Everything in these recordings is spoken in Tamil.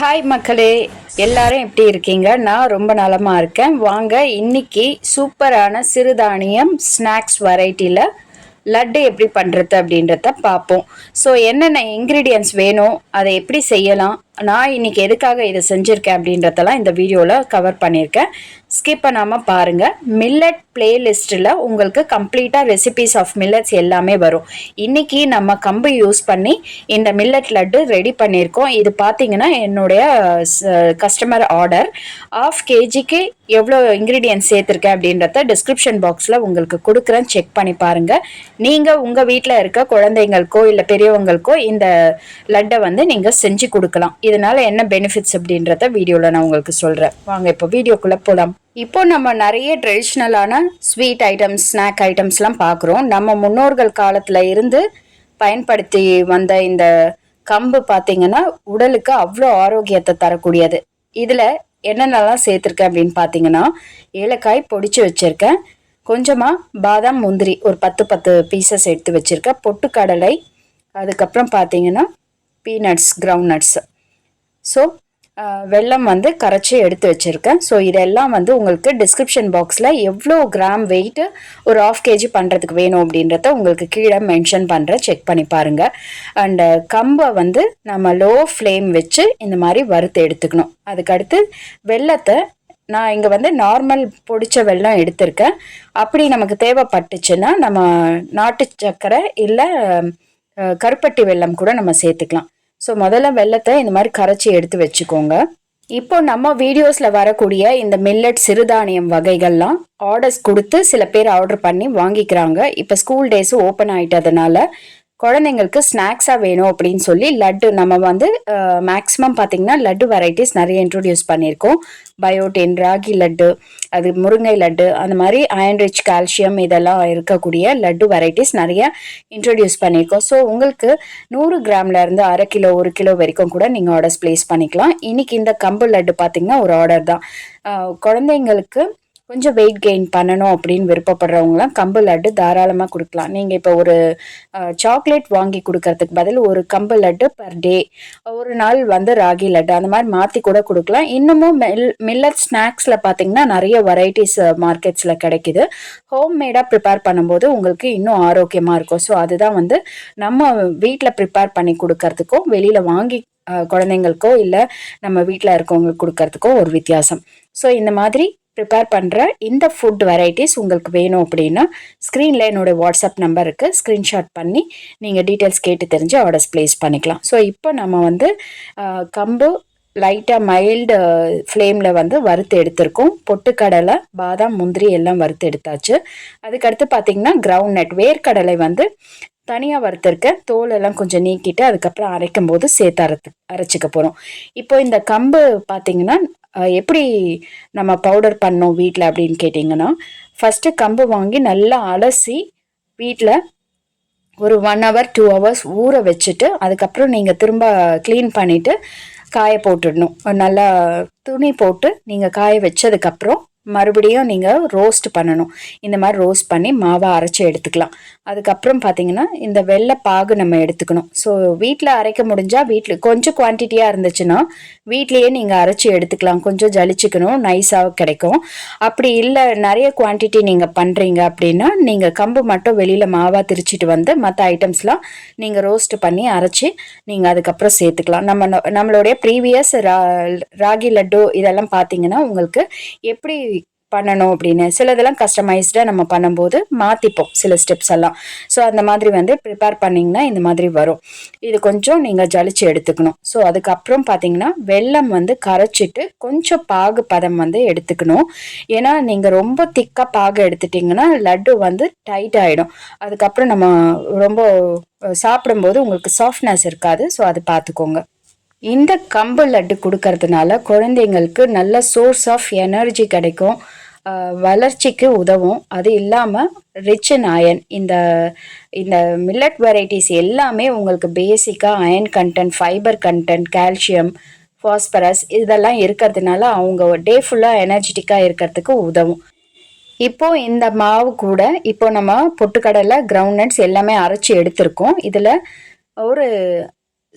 ஹாய் மக்களே, எல்லாரும் எப்படி இருக்கீங்க? நான் ரொம்ப நலமாக இருக்கேன். வாங்க இன்னைக்கு சூப்பரான சிறுதானியம் ஸ்நாக்ஸ் வெரைட்டியில் லட்டு எப்படி பண்ணுறது அப்படின்றத பார்ப்போம். ஸோ என்னென்ன இன்க்ரீடியன்ட்ஸ் வேணும், அதை எப்படி செய்யலாம், நான் இன்னைக்கு எதுக்காக இதை செஞ்சுருக்கேன் அப்படின்றதெல்லாம் இந்த வீடியோவில் கவர் பண்ணியிருக்கேன். ஸ்கிப் பண்ணாமல் பாருங்கள். மில்லட் பிளேலிஸ்ட்டில் உங்களுக்கு கம்ப்ளீட்டாக ரெசிபீஸ் ஆஃப் மில்லட்ஸ் எல்லாமே வரும். இன்றைக்கி நம்ம கம்பு யூஸ் பண்ணி இந்த மில்லட் லட்டு ரெடி பண்ணியிருக்கோம். இது பார்த்திங்கன்னா என்னுடைய கஸ்டமர் ஆர்டர். 1/2 kgக்கு எவ்வளோ இன்க்ரீடியன்ட்ஸ் சேர்த்துருக்கேன் அப்படின்றத டிஸ்கிரிப்ஷன் பாக்ஸில் உங்களுக்கு கொடுக்குறேன், செக் பண்ணி பாருங்கள். நீங்கள் உங்கள் வீட்டில் இருக்க குழந்தைங்களுக்கோ இல்லை பெரியவங்களுக்கோ இந்த லட்டை வந்து நீங்கள் செஞ்சு கொடுக்கலாம். இதனால என்ன பெனிஃபிட்ஸ் அப்படின்றத வீடியோவில் நான் உங்களுக்கு சொல்கிறேன். வாங்க இப்போ வீடியோக்குள்ளே போகலாம். இப்போ நம்ம நிறைய ட்ரெடிஷ்னலான ஸ்வீட் ஐட்டம்ஸ், ஸ்நாக் ஐட்டம்ஸ்லாம் பார்க்குறோம். நம்ம முன்னோர்கள் காலத்தில் இருந்து பயன்படுத்தி வந்த இந்த கம்பு பார்த்திங்கன்னா உடலுக்கு அவ்வளோ ஆரோக்கியத்தை தரக்கூடியது. இதில் என்னென்னலாம் சேர்த்துருக்கேன் அப்படின்னு பார்த்தீங்கன்னா, ஏலக்காய் பொடிச்சு வச்சுருக்கேன், கொஞ்சமாக பாதாம் முந்திரி ஒரு 10 பீசஸ் எடுத்து வச்சுருக்கேன், பொட்டுக்கடலை, அதுக்கப்புறம் பார்த்தீங்கன்னா பீனட்ஸ், கிரவுண்ட் நட்ஸ். ஸோ வெல்லம் வந்து கரைச்சி எடுத்து வச்சுருக்கேன். ஸோ இதெல்லாம் வந்து உங்களுக்கு டிஸ்கிரிப்ஷன் பாக்ஸில் எவ்வளோ கிராம் வெயிட்டு ஒரு 1/2 kg பண்ணுறதுக்கு வேணும் அப்படின்றத உங்களுக்கு கீழே மென்ஷன் பண்ணுறேன், செக் பண்ணி பாருங்கள். அண்டு கம்பை வந்து நம்ம லோ ஃப்ளேம் வச்சு இந்த மாதிரி வறுத்து எடுத்துக்கணும். அதுக்கடுத்து வெல்லத்தை நான் இங்கே வந்து நார்மல் பொடிச்ச வெல்லம் எடுத்திருக்கேன். அப்படி நமக்கு தேவைப்பட்டுச்சுன்னா நம்ம நாட்டு சர்க்கரை இல்லை கருப்பட்டி வெல்லம் கூட நம்ம சேர்த்துக்கலாம். ஸோ முதல்ல வெல்லத்தை இந்த மாதிரி கரைச்சி எடுத்து வச்சுக்கோங்க. இப்போ நம்ம வீடியோஸில் வரக்கூடிய இந்த மில்லட் சிறுதானியம் வகைகள்லாம் ஆர்டர்ஸ் கொடுத்து சில பேர் ஆர்டர் பண்ணி வாங்கிக்கிறாங்க. இப்போ ஸ்கூல் டேஸும் ஓப்பன் ஆகிட்டதுனால குழந்தைங்களுக்கு ஸ்நாக்ஸாக வேணும் அப்படின்னு சொல்லி லட்டு நம்ம வந்து மேக்ஸிமம் பார்த்திங்கன்னா லட்டு வெரைட்டிஸ் நிறைய இன்ட்ரடியூஸ் பண்ணியிருக்கோம். பயோட்டின், ராகி லட்டு, அது முருங்கை லட்டு, அந்த மாதிரி அயன் ரிச், கால்சியம் இதெல்லாம் இருக்கக்கூடிய லட்டு வெரைட்டிஸ் நிறைய இன்ட்ரடியூஸ் பண்ணியிருக்கோம். ஸோ உங்களுக்கு 100 கிராம்லேருந்து 1/2 கிலோ 1 கிலோ வரைக்கும் கூட நீங்கள் ஆர்டர்ஸ் ப்ளேஸ் பண்ணிக்கலாம். இன்றைக்கி இந்த கம்பு லட்டு பார்த்திங்கன்னா ஒரு ஆர்டர் தான். குழந்தைங்களுக்கு கொஞ்சம் வெயிட் கெயின் பண்ணணும் அப்படின்னு விருப்பப்படுறவங்களாம் கம்பு லட்டு தாராளமாக கொடுக்கலாம். நீங்கள் இப்போ ஒரு சாக்லேட் வாங்கி கொடுக்கறதுக்கு பதில் ஒரு கம்பு லட்டு பர் டே, ஒரு நாள் வந்து ராகி லட்டு, அந்த மாதிரி மாற்றி கூட கொடுக்கலாம். இன்னமும் மில்லட் ஸ்நாக்ஸில் பார்த்தீங்கன்னா நிறைய வெரைட்டிஸ் மார்க்கெட்ஸில் கிடைக்குது. ஹோம்மேடாக ப்ரிப்பேர் பண்ணும்போது உங்களுக்கு இன்னும் ஆரோக்கியமாக இருக்கும். ஸோ அதுதான் வந்து நம்ம வீட்டில் ப்ரிப்பேர் பண்ணி கொடுக்கறதுக்கும் வெளியில் வாங்கி குழந்தைங்களுக்கோ இல்லை நம்ம வீட்டில் இருக்கவங்களுக்கு கொடுக்கறதுக்கோ ஒரு வித்தியாசம். ஸோ இந்த மாதிரி ப்ரிப்பேர் பண்ணுற இந்த ஃபுட் வெரைட்டிஸ் உங்களுக்கு வேணும் அப்படின்னா ஸ்க்ரீனில் என்னோடய வாட்ஸ்அப் நம்பர் இருக்குது, ஸ்க்ரீன்ஷாட் பண்ணி நீங்கள் டீட்டெயில்ஸ் கேட்டு தெரிஞ்சு ஆர்டர்ஸ் ப்ளேஸ் பண்ணிக்கலாம். ஸோ இப்போ நம்ம வந்து கம்பு லைட்டாக மைல்டு ஃப்ளேமில் வந்து வறுத்து எடுத்திருக்கோம். பொட்டுக்கடலை, பாதாம், முந்திரி எல்லாம் வறுத்து எடுத்தாச்சு. அதுக்கடுத்து பார்த்திங்கன்னா கிரவுண்ட் நட், வேர்க்கடலை வந்து தனியாக வறுத்துருக்கேன். தோலெல்லாம் கொஞ்சம் நீக்கிட்டு அதுக்கப்புறம் அரைக்கும் போது சேர்த்து அரைச்சிக்க போகிறோம். இப்போ இந்த கம்பு பார்த்திங்கன்னா எப்படி நம்ம பவுடர் பண்ணோம் வீட்டில் அப்படின்னு கேட்டிங்கன்னா, ஃபஸ்ட்டு கம்பு வாங்கி நல்லா அலசி வீட்டில் ஒரு 1 hour 2 hours ஊற வச்சுட்டு அதுக்கப்புறம் நீங்கள் திரும்ப க்ளீன் பண்ணிவிட்டு காய போட்டுடணும். நல்லா துணி போட்டு நீங்கள் காய வச்சதுக்கப்புறம் மறுபடியும் நீங்கள் ரோஸ்ட் பண்ணணும். இந்த மாதிரி ரோஸ்ட் பண்ணி மாவை அரைச்சி எடுத்துக்கலாம். அதுக்கப்புறம் பார்த்தீங்கன்னா இந்த வெள்ளை பாகு நம்ம எடுத்துக்கணும். ஸோ வீட்டில் அரைக்க முடிஞ்சால் வீட்டில் கொஞ்சம் குவான்டிட்டியாக இருந்துச்சுன்னா வீட்லேயே நீங்கள் அரைச்சி எடுத்துக்கலாம். கொஞ்சம் ஜலிச்சுக்கணும், நைஸாக கிடைக்கும். அப்படி இல்லை நிறைய குவான்டிட்டி நீங்கள் பண்ணுறீங்க அப்படின்னா நீங்கள் கம்பு மட்டும் வெளியில் மாவாக திரிச்சிட்டு வந்து மற்ற ஐட்டம்ஸ்லாம் நீங்கள் ரோஸ்ட் பண்ணி அரைச்சி நீங்கள் அதுக்கப்புறம் சேர்த்துக்கலாம். நம்மளுடைய ப்ரீவியஸ் ராகி லட்டு இதெல்லாம் பார்த்தீங்கன்னா உங்களுக்கு எப்படி பண்ணணும் அப்படின்னு சிலதெல்லாம் கஸ்டமைஸ்டாக நம்ம பண்ணும்போது மாற்றிப்போம் சில ஸ்டெப்ஸ் எல்லாம். ஸோ அந்த மாதிரி வந்து ப்ரிப்பேர் பண்ணிங்கன்னா இந்த மாதிரி வரும். இது கொஞ்சம் நீங்கள் ஜலிச்சு எடுத்துக்கணும். ஸோ அதுக்கப்புறம் பார்த்தீங்கன்னா வெல்லம் வந்து கரைச்சிட்டு கொஞ்சம் பாகு பதம் வந்து எடுத்துக்கணும். ஏன்னா நீங்கள் ரொம்ப திக்காக பாகு எடுத்துட்டிங்கன்னா லட்டு வந்து டைட் ஆகிடும். அதுக்கப்புறம் நம்ம ரொம்ப சாப்பிடும்போது உங்களுக்கு சாஃப்ட்னஸ் இருக்காது. ஸோ அது பார்த்துக்கோங்க. இந்த கம்பு லட்டு கொடுக்கறதுனால குழந்தைங்களுக்கு நல்ல சோர்ஸ் ஆஃப் எனர்ஜி கிடைக்கும், வளர்ச்சிக்கு உதவும். அது இல்லாமல் ரிச் இன் அயன். இந்த இந்த மில்லட் வெரைட்டிஸ் எல்லாமே உங்களுக்கு பேசிக்காக iron content, fibre content, calcium, phosphorus இதெல்லாம் இருக்கிறதுனால அவங்க டே ஃபுல்லாக எனர்ஜெட்டிக்காக இருக்கிறதுக்கு உதவும். இப்போது இந்த மாவு கூட இப்போ நம்ம பொட்டுக்கடலை, கிரவுண்ட் நட்ஸ் எல்லாமே அரைச்சி எடுத்திருக்கோம். இதில் ஒரு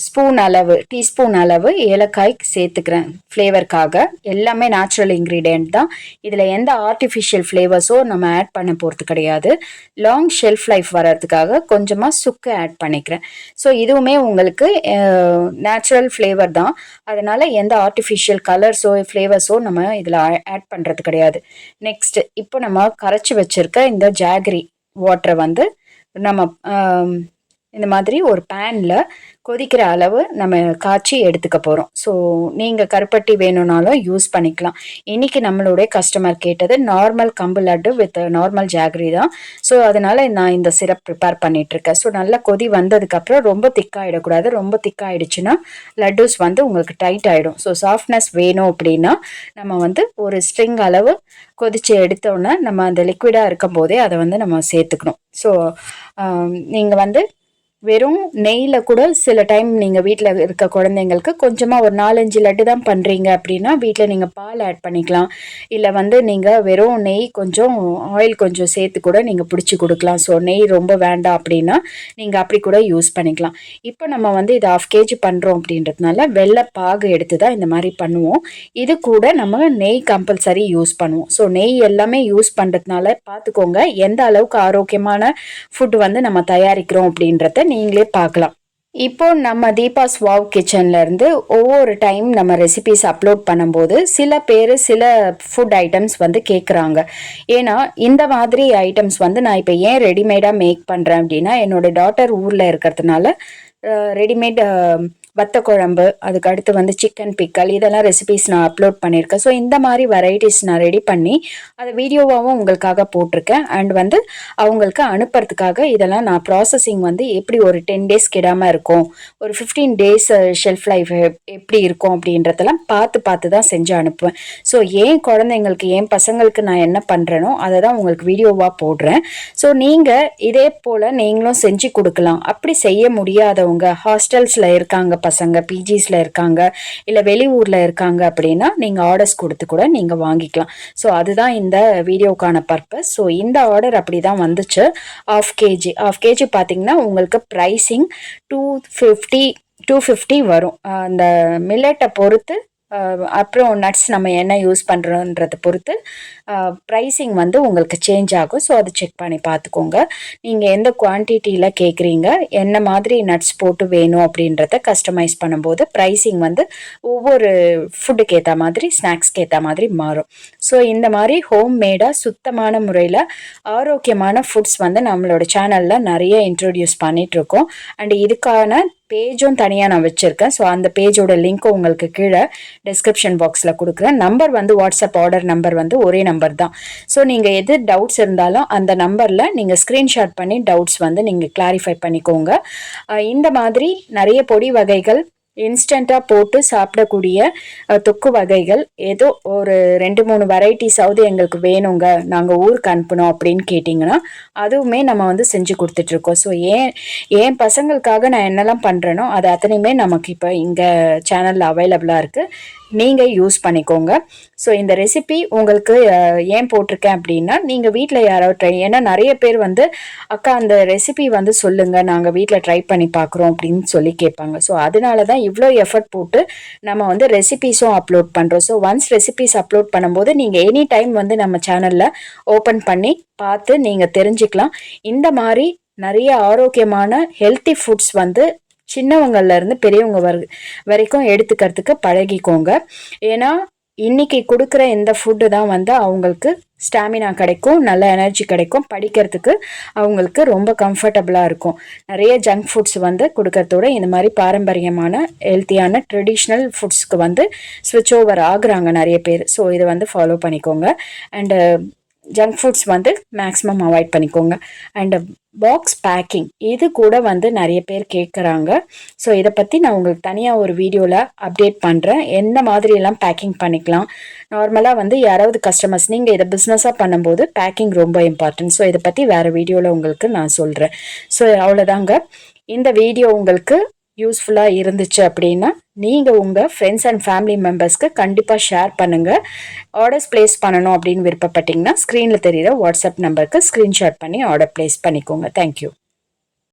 ஸ்பூன் அளவு டீஸ்பூன் அளவு ஏலக்காய் சேர்த்துக்கிறேன் ஃப்ளேவருக்காக. எல்லாமே நேச்சுரல் இன்க்ரீடியன்ட் தான். இதில் எந்த ஆர்டிஃபிஷியல் ஃப்ளேவர்ஸோ நம்ம ஆட் பண்ண போகிறது கிடையாது. லாங் ஷெல்ஃப் லைஃப் வர்றதுக்காக கொஞ்சமாக சுக்கு ஆட் பண்ணிக்கிறேன். ஸோ இதுவுமே உங்களுக்கு நேச்சுரல் ஃப்ளேவர் தான். அதனால் எந்த ஆர்டிஃபிஷியல் கலர்ஸோ ஃப்ளேவர்ஸோ நம்ம இதில் ஆட் பண்ணுறது கிடையாது. நெக்ஸ்ட் இப்போ நம்ம கரைச்சி வச்சுருக்க இந்த ஜாகரி வாட்டரை வந்து நம்ம இந்த மாதிரி ஒரு பேனில் கொதிக்கிற அளவு நம்ம காய்ச்சி எடுத்துக்க போகிறோம். ஸோ நீங்கள் கருப்பட்டி வேணும்னாலும் யூஸ் பண்ணிக்கலாம். இன்றைக்கி நம்மளுடைய கஸ்டமர் கேட்டது நார்மல் கம்பு லட்டு வித் நார்மல் ஜாகரி தான். ஸோ அதனால் நான் இந்த சிரப் ப்ரிப்பேர் பண்ணிகிட்ருக்கேன். ஸோ நல்லா கொதி வந்ததுக்கப்புறம் ரொம்ப திக்காகிடக்கூடாது. ரொம்ப திக்காகிடுச்சுன்னா லட்டுஸ் வந்து உங்களுக்கு டைட் ஆகிடும். ஸோ சாஃப்ட்னஸ் வேணும் அப்படின்னா நம்ம வந்து ஒரு ஸ்ட்ரிங் அளவு கொதித்து எடுத்தோன்னே நம்ம அந்த லிக்விடாக இருக்கும் போதே அதை வந்து நம்ம சேர்த்துக்கணும். ஸோ நீங்கள் வந்து வெறும் நெய்யில் கூட சில டைம் நீங்கள் வீட்டில் இருக்க குழந்தைங்களுக்கு கொஞ்சமாக ஒரு 4-5 லட்டு தான் பண்ணுறீங்க அப்படின்னா வீட்டில் நீங்கள் பால் ஆட் பண்ணிக்கலாம். இல்லை வந்து நீங்கள் வெறும் நெய் கொஞ்சம் ஆயில் கொஞ்சம் சேர்த்து கூட நீங்கள் பிடிச்சி கொடுக்கலாம். ஸோ நெய் ரொம்ப வேண்டாம் அப்படின்னா நீங்கள் அப்படி கூட யூஸ் பண்ணிக்கலாம். இப்போ நம்ம வந்து இது 1/2 kg பண்ணுறோம் அப்படின்றதுனால வெள்ளை பாகு எடுத்து தான் இந்த மாதிரி பண்ணுவோம். இது கூட நம்ம நெய் கம்பல்சரி யூஸ் பண்ணுவோம். ஸோ நெய் எல்லாமே யூஸ் பண்ணுறதுனால பார்த்துக்கோங்க எந்த அளவுக்கு ஆரோக்கியமான ஃபுட் வந்து நம்ம தயாரிக்கிறோம் அப்படின்றத நீங்களே பார்க்கலாம். இப்போ நம்ம தீபாஸ் வாவ் கிச்சன்ல இருந்து ஒவ்வொரு டைம் நம்ம ரெசிபிஸ் அப்லோட் பண்ணும்போது சில பேர் சில ஃபுட் ஐட்டம்ஸ் வந்து கேட்குறாங்க. ஏன்னா இந்த மாதிரி ஐட்டம்ஸ் வந்து நான் இப்போ ஏன் ரெடிமேடாக மேக் பண்ணுறேன் அப்படின்னா என்னோட டாட்டர் ஊரில் இருக்கிறதுனால ரெடிமேட் வத்த குழம்பு, அதுக்கு அடுத்து வந்து சிக்கன் பிக்கல், இதெல்லாம் ரெசிபிஸ் நான் அப்லோட் பண்ணியிருக்கேன். ஸோ இந்த மாதிரி வெரைட்டிஸ் நான் ரெடி பண்ணி அதை வீடியோவாகவும் உங்களுக்காக போட்டிருக்கேன். அண்ட் வந்து அவங்களுக்கு அனுப்புறதுக்காக இதெல்லாம் நான் ப்ராசஸிங் வந்து எப்படி ஒரு 10 days கிடாமல் இருக்கும், ஒரு 15 days ஷெல்ஃப் லைஃப் எப்படி இருக்கும் அப்படின்றதெல்லாம் பார்த்து தான் செஞ்சு அனுப்புவேன். ஸோ ஏன் குழந்தைங்களுக்கு என் பசங்களுக்கு நான் என்ன பண்ணுறேனோ அதை தான் உங்களுக்கு வீடியோவாக போடுறேன். ஸோ நீங்கள் இதே போல் நீங்களும் செஞ்சு கொடுக்கலாம். அப்படி செய்ய முடியாதவங்க ஹாஸ்டல்ஸில் இருக்காங்க, பசங்க பிஜிஸ்ல இருக்காங்க, இல்லை வெளியூர்ல இருக்காங்க அப்படின்னா நீங்க ஆர்டர்ஸ் கொடுத்து கூட நீங்க வாங்கிக்கலாம். ஸோ அதுதான் இந்த வீடியோக்கான பர்பஸ். ஸோ இந்த ஆர்டர் அப்படிதான் வந்துச்சு. 1/2 kg பார்த்தீங்கன்னா உங்களுக்கு ப்ரைஸிங் 250 வரும். அந்த மில்லட்டை பொறுத்து அப்புறம் நட்ஸ் நம்ம என்ன யூஸ் பண்ணுறோன்றதை பொறுத்து ப்ரைஸிங் வந்து உங்களுக்கு சேஞ்ச் ஆகும். ஸோ அதை செக் பண்ணி பார்த்துக்கோங்க. நீங்கள் எந்த குவான்டிட்டியில் கேட்குறீங்க, என்ன மாதிரி நட்ஸ் போட்டு வேணும் அப்படின்றத கஸ்டமைஸ் பண்ணும்போது ப்ரைஸிங் வந்து ஒவ்வொரு ஃபுட்டுக்கு ஏற்ற மாதிரி ஸ்நாக்ஸ்க்கு ஏற்ற மாதிரி மாறும். ஸோ இந்த மாதிரி ஹோம் மேடாக சுத்தமான முறையில் ஆரோக்கியமான ஃபுட்ஸ் வந்து நம்மளோட சேனலில் நிறைய இன்ட்ரோடியூஸ் பண்ணிகிட்ருக்கோம். அண்ட் இதுக்கான பேஜும் தனியாக நான் வச்சுருக்கேன். ஸோ அந்த பேஜோட லிங்க்கும் உங்களுக்கு கீழே டிஸ்கிரிப்ஷன் பாக்ஸில் கொடுக்குறேன். நம்பர் வந்து வாட்ஸ்அப் ஆர்டர் நம்பர் வந்து ஒரே நம்பர் தான். ஸோ நீங்கள் எது டவுட்ஸ் இருந்தாலும் அந்த நம்பரில் நீங்கள் ஸ்க்ரீன்ஷாட் பண்ணி டவுட்ஸ் வந்து நீங்கள் கிளாரிஃபை பண்ணிக்கோங்க. இந்த மாதிரி நிறைய பொடி வகைகள் இன்ஸ்டண்ட்டாக போட்டு சாப்பிடக்கூடிய தொக்கு வகைகள் ஏதோ ஒரு 2-3 வெரைட்டிஸாவது எங்களுக்கு வேணுங்க, நாங்கள் ஊருக்கு அனுப்பணும் அப்படின்னு கேட்டிங்கன்னா அதுவுமே நம்ம வந்து செஞ்சு கொடுத்துட்ருக்கோம். ஸோ ஏன் பசங்களுக்காக நான் என்னெல்லாம் பண்ணுறேனோ அது அத்தனையுமே நமக்கு இப்போ இங்கே சேனலில் அவைலபிளாக இருக்குது. நீங்கள் யூஸ் பண்ணிக்கோங்க. ஸோ இந்த ரெசிபி உங்களுக்கு ஏன் போட்டிருக்கேன் அப்படின்னா நீங்கள் வீட்டில் யாராவது ட்ரை, ஏன்னா நிறைய பேர் வந்து அக்கா அந்த ரெசிபி வந்து சொல்லுங்கள், நாங்கள் வீட்டில் ட்ரை பண்ணி பார்க்குறோம் அப்படின்னு சொல்லி கேட்பாங்க. ஸோ அதனால தான் இவ்வளோ எஃபர்ட் போட்டு நம்ம வந்து ரெசிபிஸும் அப்லோட் பண்ணுறோம். ஸோ ஒன்ஸ் ரெசிபிஸ் அப்லோட் பண்ணும்போது நீங்கள் எனி டைம் வந்து நம்ம சேனலில் ஓப்பன் பண்ணி பார்த்து நீங்கள் தெரிஞ்சுக்கலாம். இந்த மாதிரி நிறைய ஆரோக்கியமான ஹெல்த்தி ஃபுட்ஸ் வந்து சின்னவங்கள்ல இருந்து பெரியவங்க வரைக்கும் எடுத்துக்கிறதுக்கு பழகிக்கோங்க. ஏன்னா இன்னைக்கு கொடுக்குற இந்த ஃபுட்டு தான் வந்து அவங்களுக்கு ஸ்டாமினா கிடைக்கும், நல்ல எனர்ஜி கிடைக்கும், படிக்கிறதுக்கு அவங்களுக்கு ரொம்ப கம்ஃபர்டபுளாக இருக்கும். நிறைய ஜங்க் ஃபுட்ஸ் வந்து கொடுக்கறதோட இந்த மாதிரி பாரம்பரியமான ஹெல்த்தியான ட்ரெடிஷ்னல் ஃபுட்ஸ்க்கு வந்து ஸ்விட்ச் ஓவர் ஆகுறாங்க நிறைய பேர். ஸோ இதை வந்து ஃபாலோ பண்ணிக்கோங்க. அண்டு ஜங்க் ஃபுட்ஸ் வந்து மேக்ஸிமம் அவாய்ட் பண்ணிக்கோங்க. அண்டு பாக்ஸ் பேக்கிங் இது கூட வந்து நிறைய பேர் கேட்குறாங்க. ஸோ இதை பற்றி நான் உங்களுக்கு தனியாக ஒரு வீடியோவில் அப்டேட் பண்ணுறேன். எந்த மாதிரியெல்லாம் பேக்கிங் பண்ணிக்கலாம். நார்மலாக வந்து யாராவது கஸ்டமர்ஸ் நீங்கள் இதை பிஸ்னஸாக பண்ணும்போது பேக்கிங் ரொம்ப இம்பார்ட்டன்ட். ஸோ இதை பற்றி வேறு வீடியோவில் உங்களுக்கு நான் சொல்கிறேன். ஸோ அவ்வளோதாங்க. இந்த வீடியோ உங்களுக்கு யூஸ்ஃபுல்லாக இருந்துச்சு அப்படின்னா நீங்கள் உங்கள் ஃப்ரெண்ட்ஸ் அண்ட் ஃபேமிலி மெம்பர்ஸ்க்கு கண்டிப்பாக ஷேர் பண்ணுங்கள். ஆர்டர்ஸ் ப்ளேஸ் பண்ணணும் அப்படின்னு விருப்பப்பட்டிங்கன்னா ஸ்க்ரீனில் தெரிகிற வாட்ஸ்அப் நம்பருக்கு ஸ்க்ரீன்ஷாட் பண்ணி ஆர்டர் ப்ளேஸ் பண்ணிக்கோங்க. தேங்க்யூ.